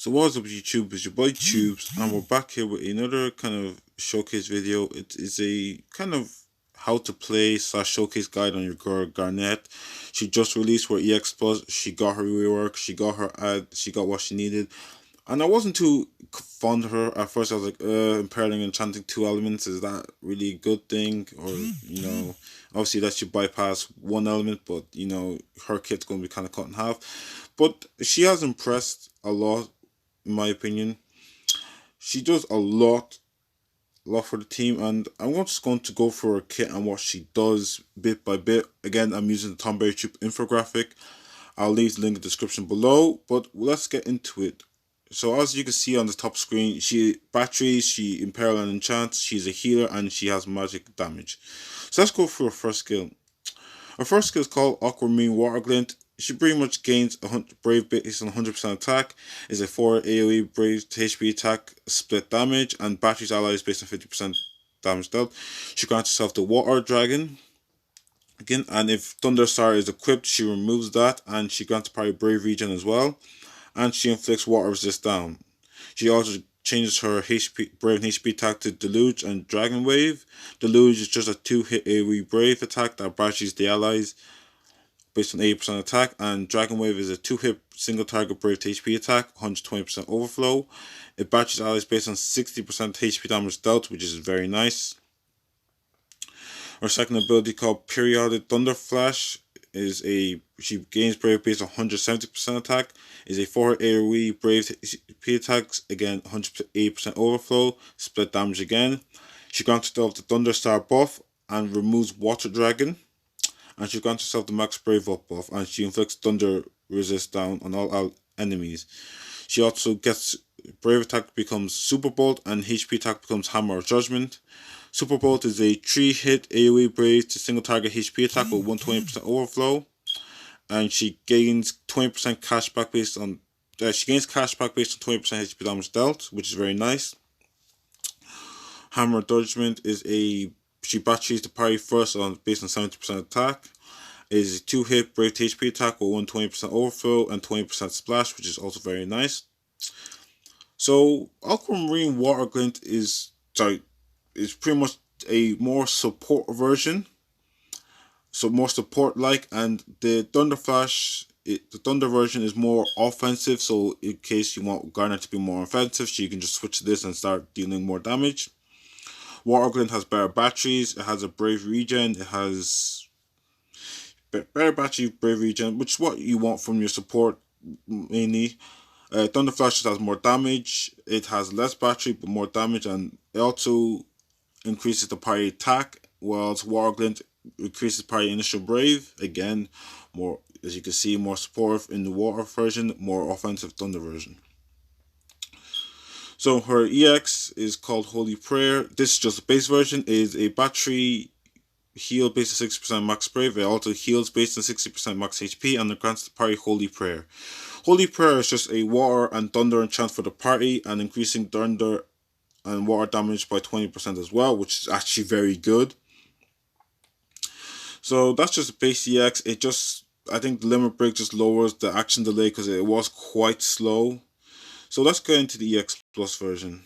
So what's up YouTube, it's your boy Tubes, and we're back here with another kind of showcase video. It is a kind of how to play slash showcase guide on your girl Garnet. She just released her EX Plus, she got her rework, she got her ad, she got what she needed. And I wasn't too fond of her at first. I was like, impairing and enchanting two elements, is that really a good thing? Or, obviously that should bypass one element, but her kit's gonna be kinda cut in half. But she has impressed a lot in my opinion. She does a lot for the team, and I'm just going to go for her kit and what she does bit by bit. Again, I'm using the Tom Berry Troop infographic. I'll leave the link in the description below, but let's get into it. So as you can see on the top screen, she batteries, she imperil and enchants, she's a healer, and she has magic damage. So let's go for her first skill. Her first skill is called Aquamarine Water Glint. She pretty much gains a brave based on 100% attack, is a 4 AoE brave to HP attack, split damage, and batteries allies based on 50% damage dealt. She grants herself the Water Dragon again, and if Thunderstar is equipped, she removes that, and she grants party Brave Regen as well, and she inflicts water resist down. She also changes her HP Brave and HP attack to Deluge and Dragon Wave. Deluge is just a 2-hit AoE Brave attack that batteries the allies based on 80% attack, and Dragon Wave is a 2-hit single target brave to HP attack, 120% overflow. It batches allies based on 60% HP damage dealt, which is very nice. Her second ability, called Periodic Thunder Flash, she gains brave based on 170% attack, is a 4 AoE brave HP attacks, again 180% overflow, split damage again. She grants herself the Thunderstar buff and removes Water Dragon, and she grants herself the Max Brave up buff, and she inflicts thunder resist down on all enemies. She also gets Brave attack becomes Super Bolt, and HP attack becomes Hammer of Judgment. Super Bolt is a 3-hit AoE brave to single target HP attack with 120% overflow, and she gains 20% cashback based on 20% HP damage dealt, which is very nice. Hammer of Judgment is she batteries the parry first on based on 70% attack. It is a 2-hit brave HP attack with 120% overflow and 20% splash, which is also very nice. So Aquamarine Water Glint is pretty much a more support version, so more support like, and the Thunder Flash, the Thunder version is more offensive. So in case you want Garnet to be more offensive, so you can just switch to this and start dealing more damage. Water Glint has better batteries. It has a Brave Regen. It has better battery, Brave Regen, which is what you want from your support mainly. Thunder Flash just has more damage. It has less battery but more damage, and it also increases the parry attack, whilst Water Glint increases parry initial brave. Again, more, as you can see, more supportive in the water version, more offensive Thunder version. So her EX is called Holy Prayer. This is just the base version. It is a battery heal based on 60% max brave. It also heals based on 60% max HP, and it grants the party Holy Prayer. Holy Prayer is just a water and thunder enchant for the party, and increasing thunder and water damage by 20% as well, which is actually very good. So that's just a base EX. I think the limit break just lowers the action delay because it was quite slow. So let's get into the EX Plus version.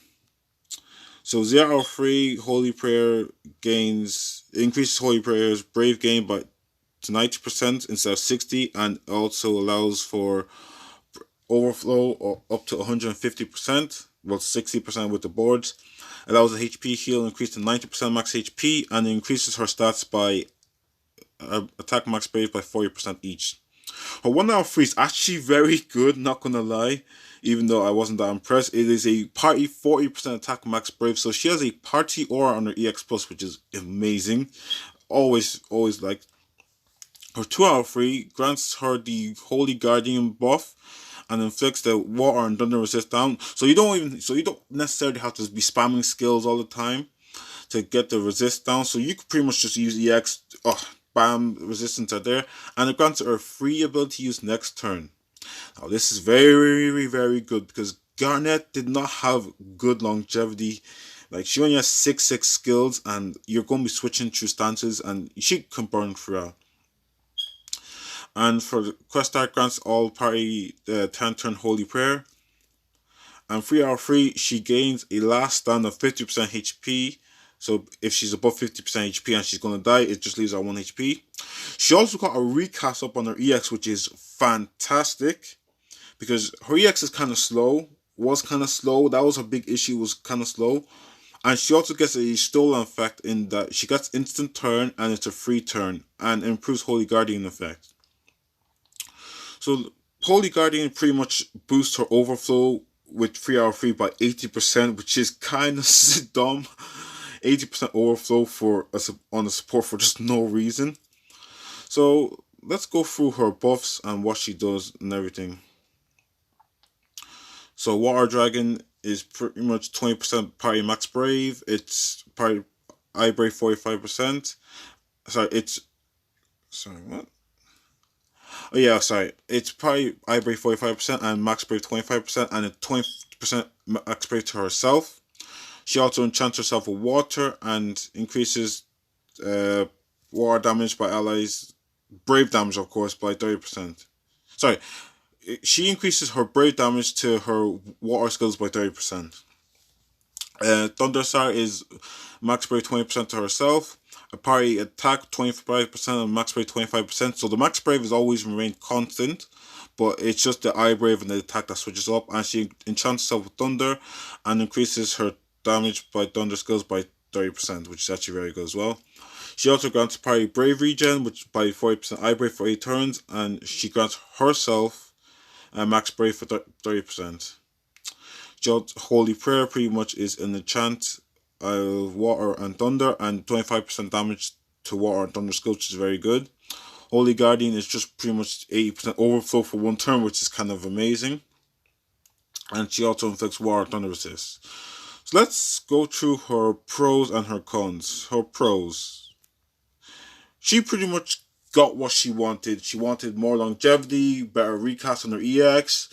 So 0-3 Holy Prayer increases Holy Prayer's Brave gain by to 90% instead of 60, and also allows for overflow up to 150%, well 60% with the boards. Allows the HP heal increase to 90% max HP, and increases her stats by attack max brave by 40% each. Her 1-3 is actually very good, not gonna lie, even though I wasn't that impressed. It is a party 40% attack max brave, so she has a party aura on her EX Plus, which is amazing. Always like. Her 2-3 grants her the Holy Guardian buff and inflicts the water and thunder resist down. So you don't necessarily have to be spamming skills all the time to get the resist down. So you could pretty much just use EX. Bam, resistance are there, and it grants her a free ability to use next turn. Now this is very, very good because Garnet did not have good longevity. Like, she only has 6 skills, and you're going to be switching through stances, and she can burn throughout. And for the quest art, grants all party 10-turn Holy Prayer. And 3 hour 3, she gains a last stand of 50% HP. So if she's above 50% HP and she's gonna die, it just leaves her 1 HP. She also got a recast up on her EX, which is fantastic because her EX is kind of slow. Was kind of slow. That was her big issue. Was kind of slow. And she also gets a stolen effect in that she gets instant turn and it's a free turn and improves Holy Guardian effect. So Holy Guardian pretty much boosts her overflow with 3 hour 3 by 80%, which is kind of dumb. 80% overflow for on the support for just no reason. So let's go through her buffs and what she does and everything. So Water Dragon is pretty much 20% party max brave. It's party I brave 45%. Sorry, it's sorry what? Oh yeah, sorry. It's party I brave 45% and max brave 25% and a 20% max brave to herself. She also enchants herself with water and increases uh, water damage by allies, brave damage of course by 30%. Sorry, she increases her brave damage to her water skills by 30%. Thunderstar is max brave 20% to herself. A party attack 25% and max brave 25%. So the max brave has always remained constant, but it's just the eye brave and the attack that switches up. And she enchants herself with thunder and increases her damage by thunder skills by 30%, which is actually very good as well. She also grants party brave regen, which by 40% eye brave for 8 turns, and she grants herself a max brave for 30%. Jud's Holy Prayer pretty much is an enchant of water and thunder and 25% damage to water and thunder skills, which is very good. Holy Guardian is just pretty much 80% overflow for 1 turn, which is kind of amazing. And she also inflicts water and thunder resist. So let's go through her pros and her cons. Her pros. She pretty much got what she wanted. She wanted more longevity, better recast on her EX.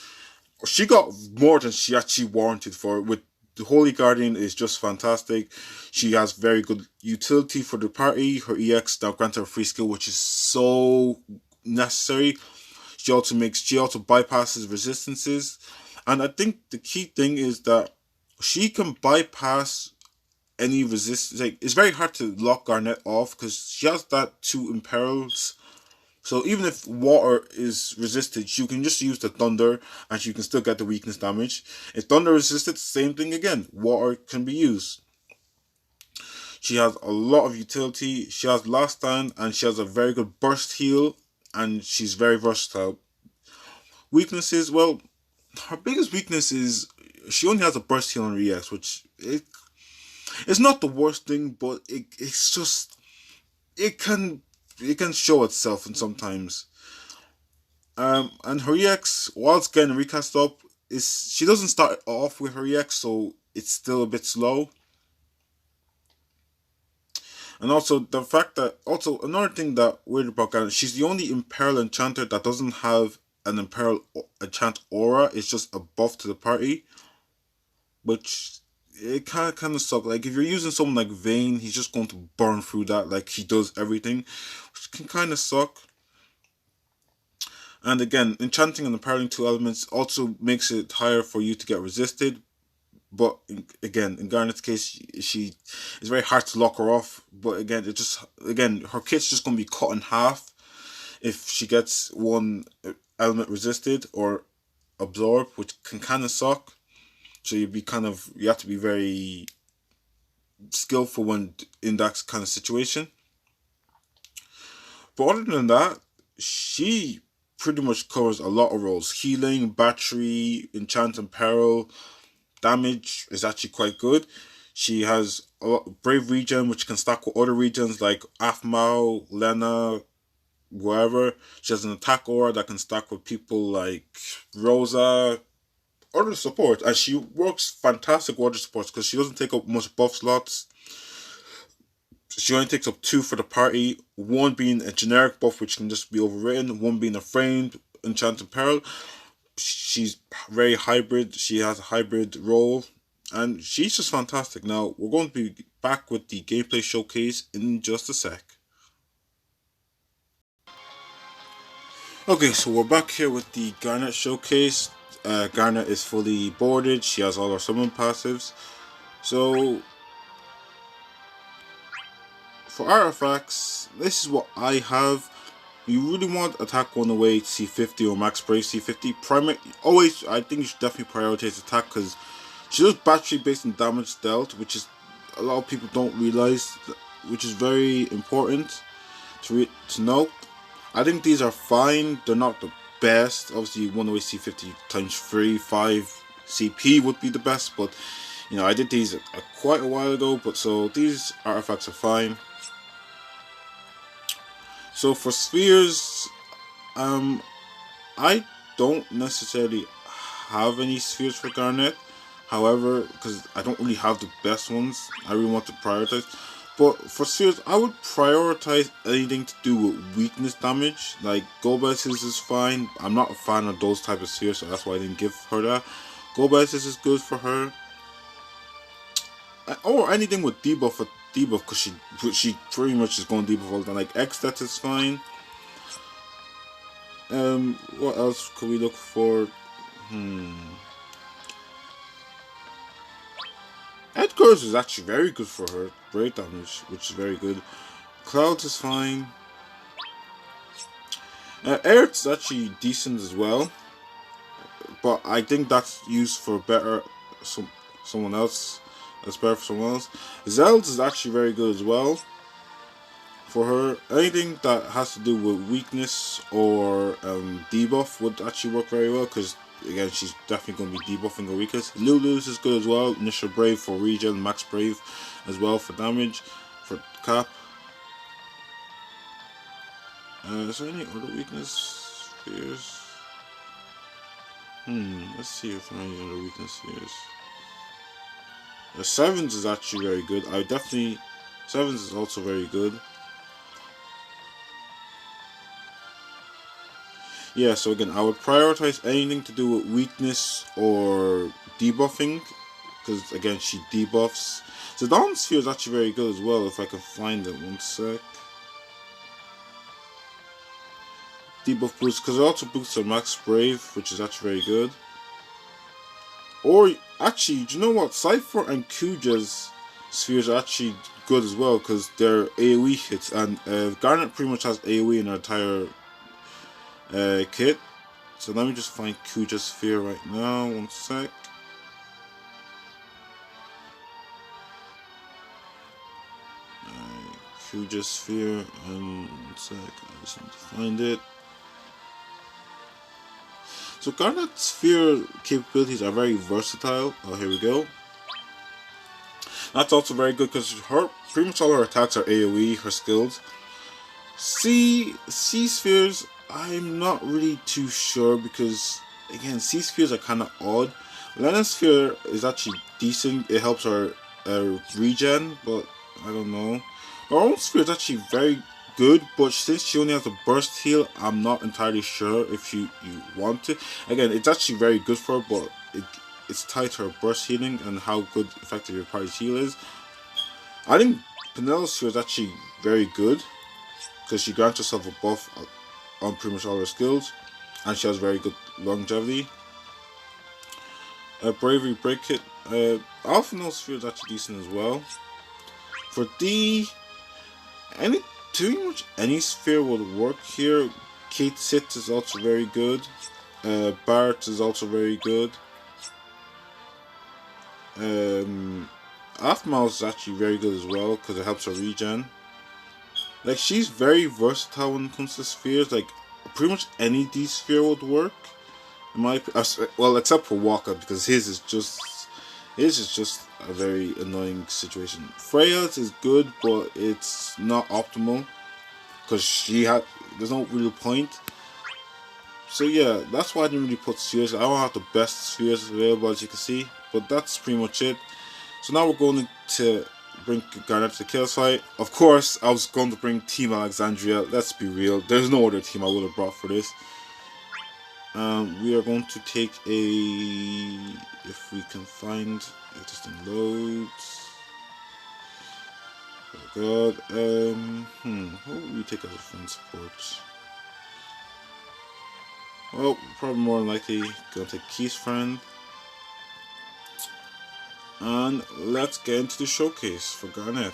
She got more than she actually warranted for. With the Holy Guardian is just fantastic. She has very good utility for the party. Her EX now grants her a free skill, which is so necessary. She also bypasses resistances, and I think the key thing is that she can bypass any resistance. Like it's very hard to lock Garnet off because she has that 2 imperils. So even if water is resisted, you can just use the thunder and you can still get the weakness damage. If thunder resisted, same thing again. Water can be used. She has a lot of utility. She has last stand and she has a very good burst heal and she's very versatile. Weaknesses, well, her biggest weakness is she only has a burst heal on her EX, which it's not the worst thing, but it's just it can show itself and sometimes. And her EX, while it's getting recast up, is she doesn't start off with her EX, so it's still a bit slow. And also the fact that also another thing that weird about Garnet, she's the only Imperil enchanter that doesn't have an Imperil enchant aura. It's just a buff to the party, which it kind of sucks. Like if you're using someone like Vayne, he's just going to burn through that like he does everything, which can kind of suck. And again, enchanting and impairing 2 elements also makes it higher for you to get resisted. But again, in Garnet's case, she it's very hard to lock her off. But again, her kit's just going to be cut in half if she gets one element resisted or absorbed, which can kind of suck. So you have to be very skillful when in that kind of situation. But other than that, she pretty much covers a lot of roles. Healing, battery, enchant and peril, damage is actually quite good. She has a lot of brave regen which can stack with other regions like Afmao, Lena, whoever. She has an attack aura that can stack with people like Rosa, other support, and she works fantastic with other supports because she doesn't take up much buff slots. She only takes up 2 for the party, one being a generic buff which can just be overwritten, one being a framed enchanted peril. She's very hybrid. She has a hybrid role, and she's just fantastic. Now we're going to be back with the gameplay showcase in just a sec. Okay, so we're back here with the Garnet showcase. Garnet is fully boarded. She has all her summon passives. So for artifacts, this is what I have. You really want attack 1 away C50 or max brave C50. Always, I think you should definitely prioritize attack because she does battery based on damage dealt, which is a lot of people don't realize, which is very important to note. I think these are fine. They're not the best. Obviously, 1 away C50 times 3, 5 CP would be the best, but you know, I did these quite a while ago. But so these artifacts are fine. So for spheres, I don't necessarily have any spheres for Garnet. However, because I don't really have the best ones, I really want to prioritize. But for spheres, I would prioritize anything to do with weakness damage. Like Go Bases is fine. I'm not a fan of those type of spheres, so that's why I didn't give her that. Go Bases is good for her. Or anything with debuff because she pretty much is going debuff all the time. Like X that is fine. What else could we look for? Edgar's is actually very good for her. Great damage, which is very good. Clouds is fine. Earth's actually decent as well, but I think that's used for better someone else. That's better for someone else. Zeld's is actually very good as well. For her, anything that has to do with weakness or debuff would actually work very well because again, she's definitely going to be debuffing her weakness. Lulu's is good as well. Initial Brave for regen, Max Brave as well for damage, for cap. Is there any other weakness spheres? Let's see if there are any other weakness spheres. Sevens is actually very good. Sevens is also very good. Yeah, so again, I would prioritize anything to do with weakness or debuffing, because again, she debuffs. So Dawn Sphere is actually very good as well, if I can find it. One sec. Debuff boost, because it also boosts her Max Brave, which is actually very good. Or, actually, do you know what? Cypher and Kuja's spheres are actually good as well, because they're AoE hits, and Garnet pretty much has AoE in her entire kit. So let me just find Kuja's sphere right now. One sec. Kuja's sphere, and one sec. I just need to find it. So Garnet's sphere capabilities are very versatile. Oh, here we go. That's also very good because pretty much all her attacks are AoE. Her skills. C spheres, I'm not really too sure because again, C spheres are kind of odd. Lemme sphere is actually decent. It helps her regen, but I don't know. Her own sphere is actually very good, but since she only has a burst heal, I'm not entirely sure if you want to. Again, it's actually very good for her, but it's tied to her burst healing and how good effective your party's heal is. I think Penelope's sphere is actually very good because she grants herself a buff on pretty much all her skills, and she has very good longevity. Bravery Break Kit. Alpha No Sphere is actually decent as well. For D, pretty much any sphere would work here. Kate Sit is also very good. Bart is also very good. Afmaus is actually very good as well because it helps her regen. Like, she's very versatile when it comes to spheres. Like, pretty much any D sphere would work. Well, except for Walker because his is just a very annoying situation. Freya's is good, but it's not optimal because there's no real point. So yeah, that's why I didn't really put spheres. I don't have the best spheres available, as you can see, but that's pretty much it. So now we're going to bring Garnet to the kill site. Of course, I was going to bring Team Alexandria. Let's be real. There's no other team I would have brought for this. We are going to take if we can find, if this thing loads. Oh god. What would we take as a friend support? Well, probably more than likely gonna take Keith's friend. And let's get into the showcase for Garnet.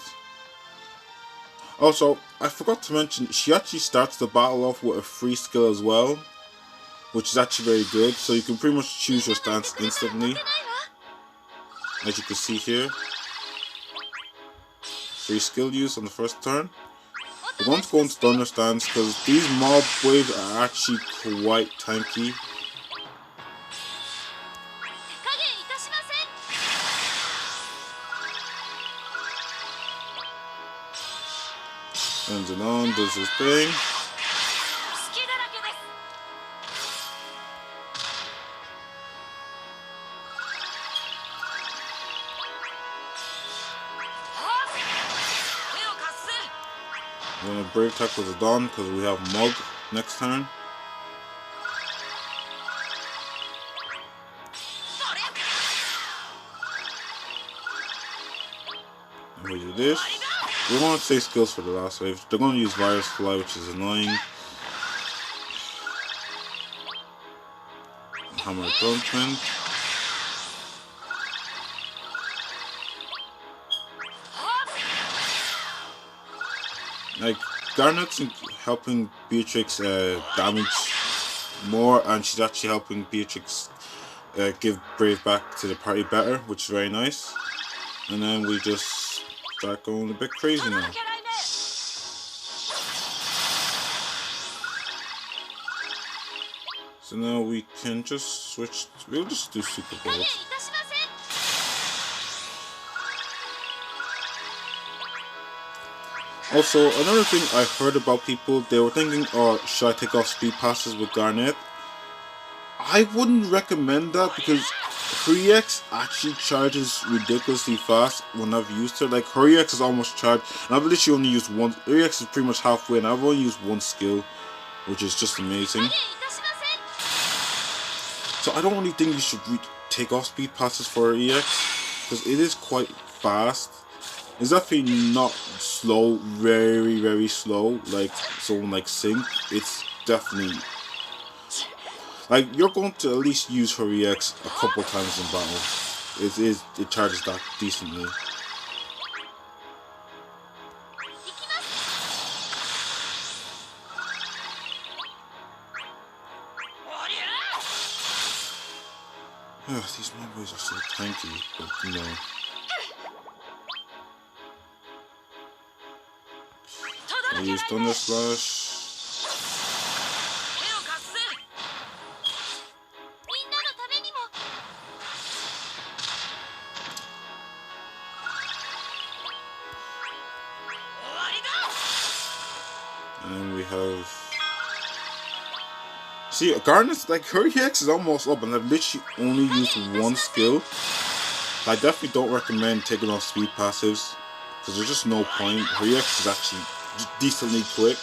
Also, I forgot to mention, she actually starts the battle off with a free skill as well, which is actually very good. So you can pretty much choose your stance instantly. As you can see here, free skill use on the first turn. We're going to go into Thunder stance because these mob waves are actually quite tanky. Turns it on, does his thing. We're gonna brave tackle the Dawn because we have Mug next turn. And we do this. We want to save skills for the last wave. They're going to use Virus Fly, which is annoying. Hammer Gruntman. Like, Garnet's helping Beatrix damage more, and she's actually helping Beatrix give Brave back to the party better, which is very nice. And then we just start going a bit crazy now. So now we can just switch, we'll just do Super Balls. Also, another thing I heard about people, they were thinking, oh, should I take off speed passes with Garnet? I wouldn't recommend that because her EX actually charges ridiculously fast when I've used her. Like, her EX is almost charged, and I've literally only used one. Her EX is pretty much halfway, and I've only used one skill, which is just amazing. So I don't really think you should take off speed passes for her EX, because it is quite fast. It's definitely not slow, very, very slow, like someone like Sync. It's definitely, like, you're going to at least use her EX a couple times in battle. It charges that decently. These mobs are so tanky, but you know. I use Thunder Slash. And we have. See, Garnet's, like, her EX is almost up, and I've literally only used one skill. I definitely don't recommend taking off speed passives, because there's just no point. Her EX is actually decently quick.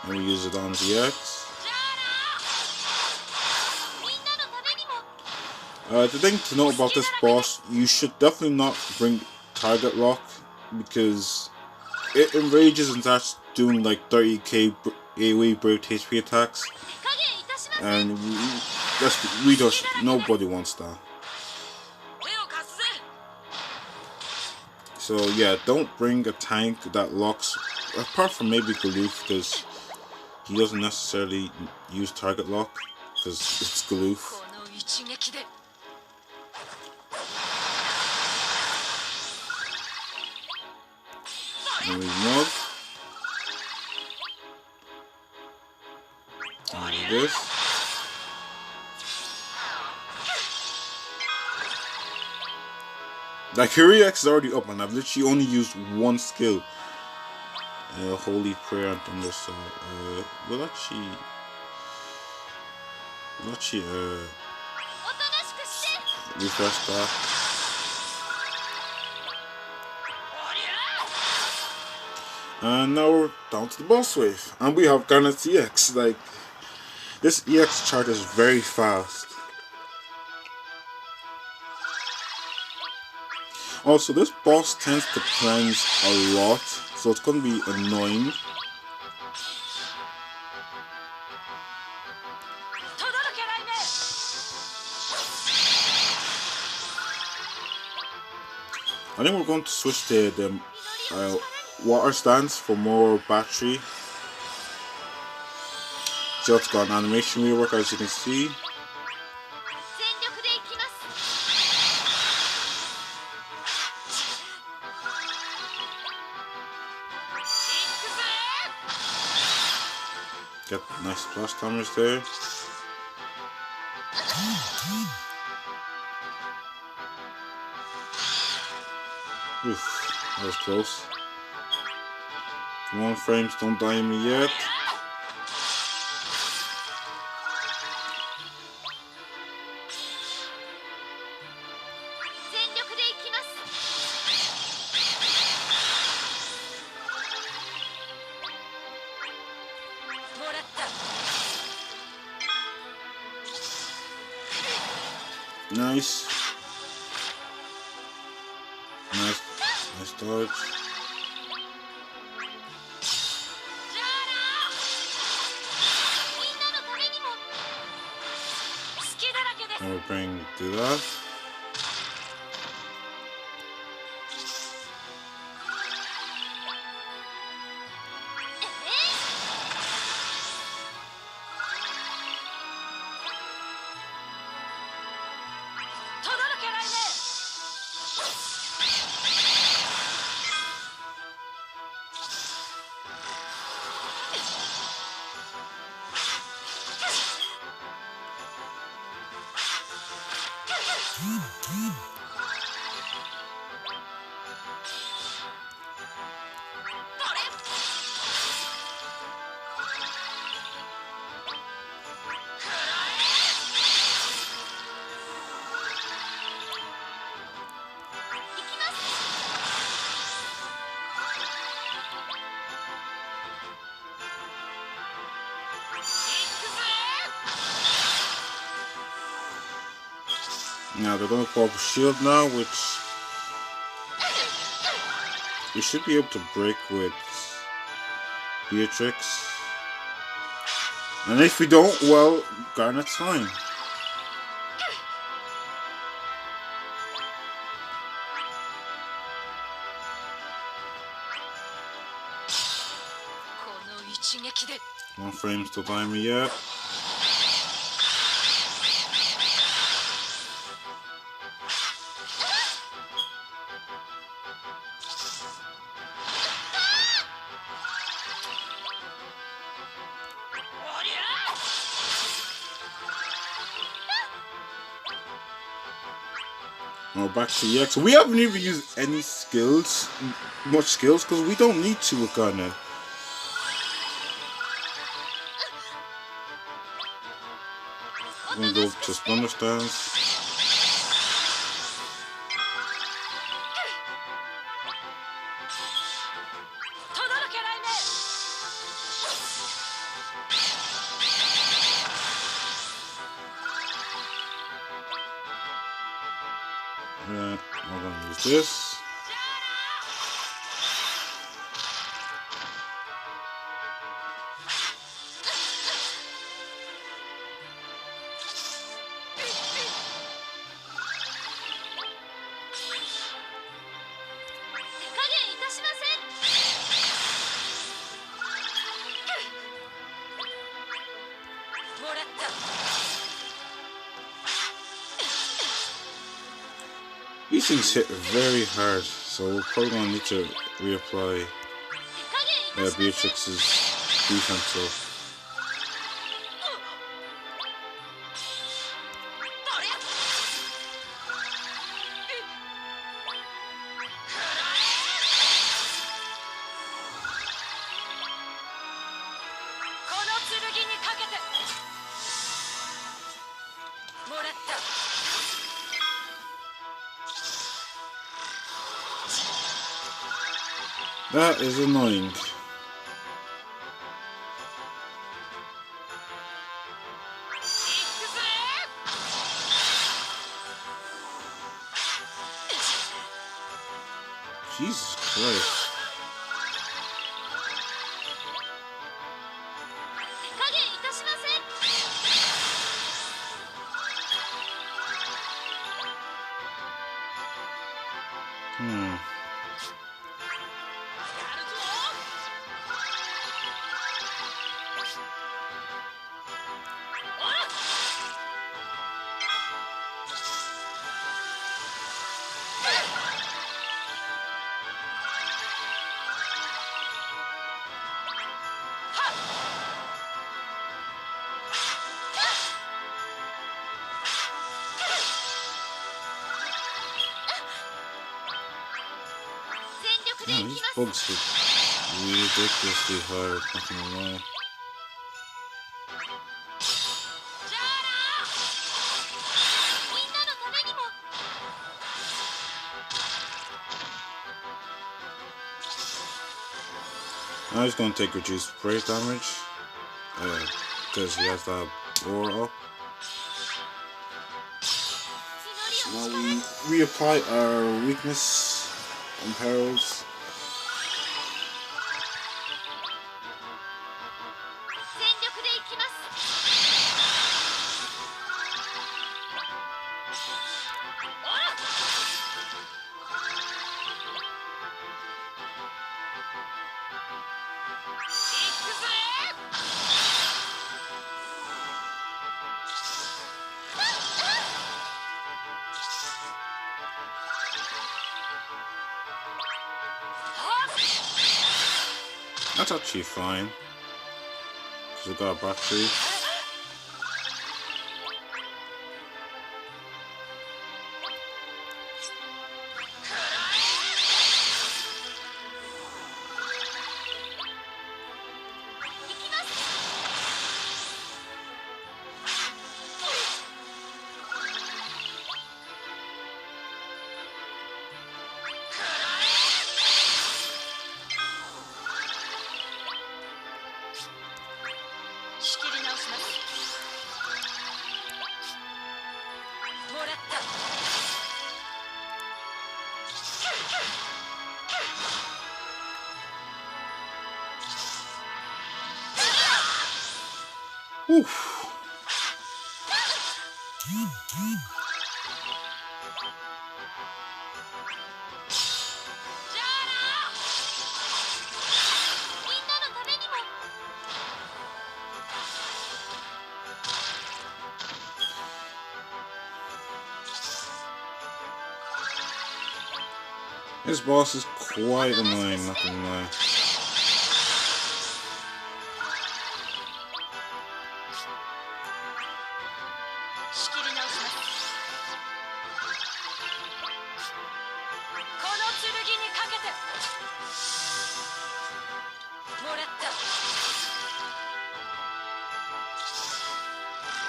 And we use it on GX. The thing to note about this boss, you should definitely not bring target lock, because it enrages and starts doing like 30k AoE brave HP attacks, and nobody wants that. So yeah, don't bring a tank that locks, apart from maybe Galoof, because he doesn't necessarily use target lock, because it's Galoof. And we Mug. And this. Like, her EX is already up, and I've literally only used one skill. Holy Prayer and Thunder Soul. We'll actually refresh that. And now we're down to the boss wave, and we have Garnet's EX. Like, this EX chart is very fast. Also, this boss tends to cleanse a lot, so it's gonna be annoying. I think we're going to switch to the water stance for more battery. Just got an animation rework, as you can see. Get nice splash damage there. Oof, that was close. Come on, frames, don't die on me yet. Nice. Nice dodge. And we're bring to that. Now they're going to call for shield now, which we should be able to break with Beatrix. And if we don't, well, Garnet's fine. No frames to time me yet. Now back to EX. We haven't even used any skills, much skills, because we don't need to with Garnet. I'm gonna go to Thunder Stance. We're gonna use this. These things hit very hard, so we're probably going to need to reapply Beatrix's defense. So. That is annoying. Jesus Christ. Man, these bugs hit ridiculously hard, not gonna lie. Now he's gonna take reduced break damage, because he has that roar up. So now we reapply our weakness and perils. That's actually fine, because we got a battery. Oof. This boss is quite annoying, not gonna lie.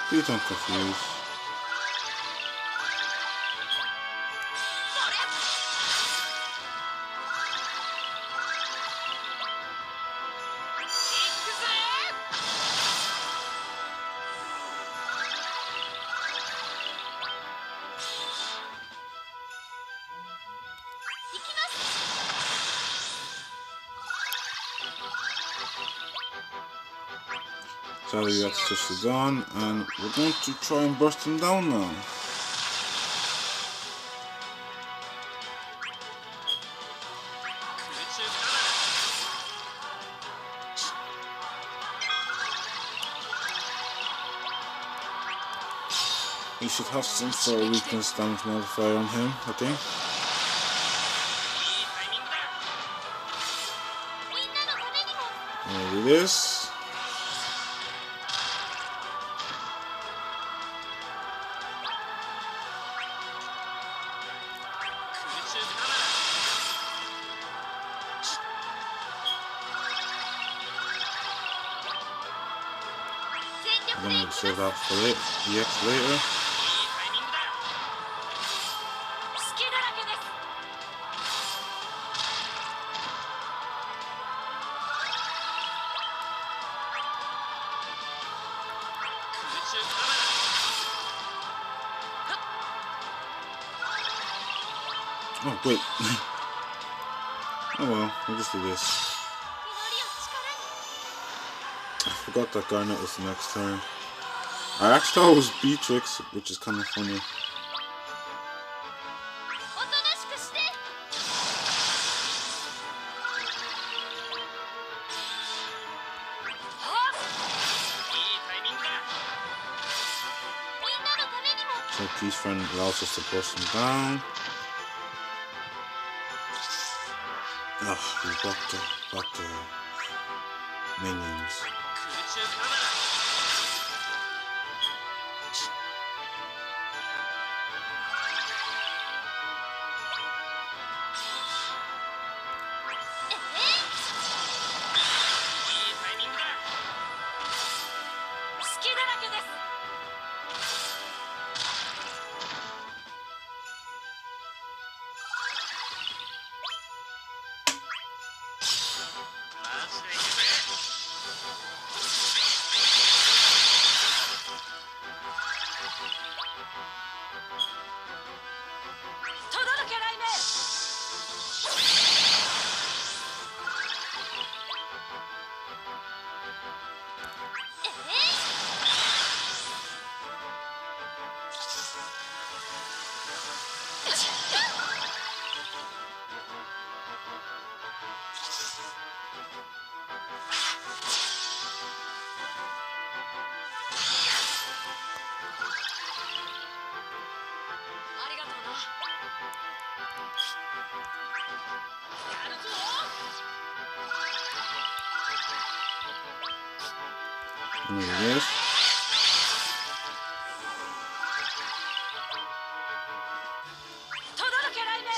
Please don't confuse. Sadly, that's just gone, and we're going to try and burst him down now. We should have some sort of weakness damage modifier on him, I think. Maybe this. I'm gonna save that for it, EX later. Oh wait. Oh well, we'll just do this. I forgot that Garnet was the next turn. I actually thought it was Beatrix, which is kind of funny. So Keith's friend allows us to brush him down. Ah, we got the minions. Look at this.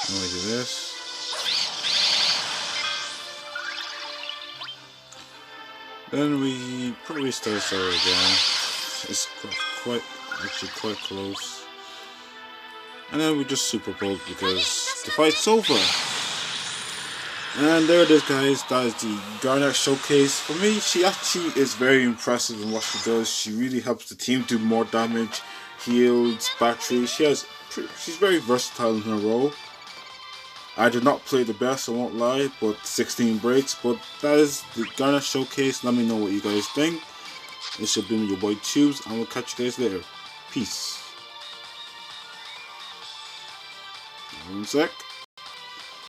Look at this. Then we probably start over again. It's actually quite close. And then we just Super Bowl because the fight's over. And there it is, guys. That is the Garnet showcase. For me, she actually is very impressive in what she does. She really helps the team do more damage, heals, battery. She's very versatile in her role. I did not play the best, I won't lie, but 16 breaks. But that is the Garnet showcase. Let me know what you guys think. This has been your boy Tubes, and we'll catch you guys later. Peace. 1 sec.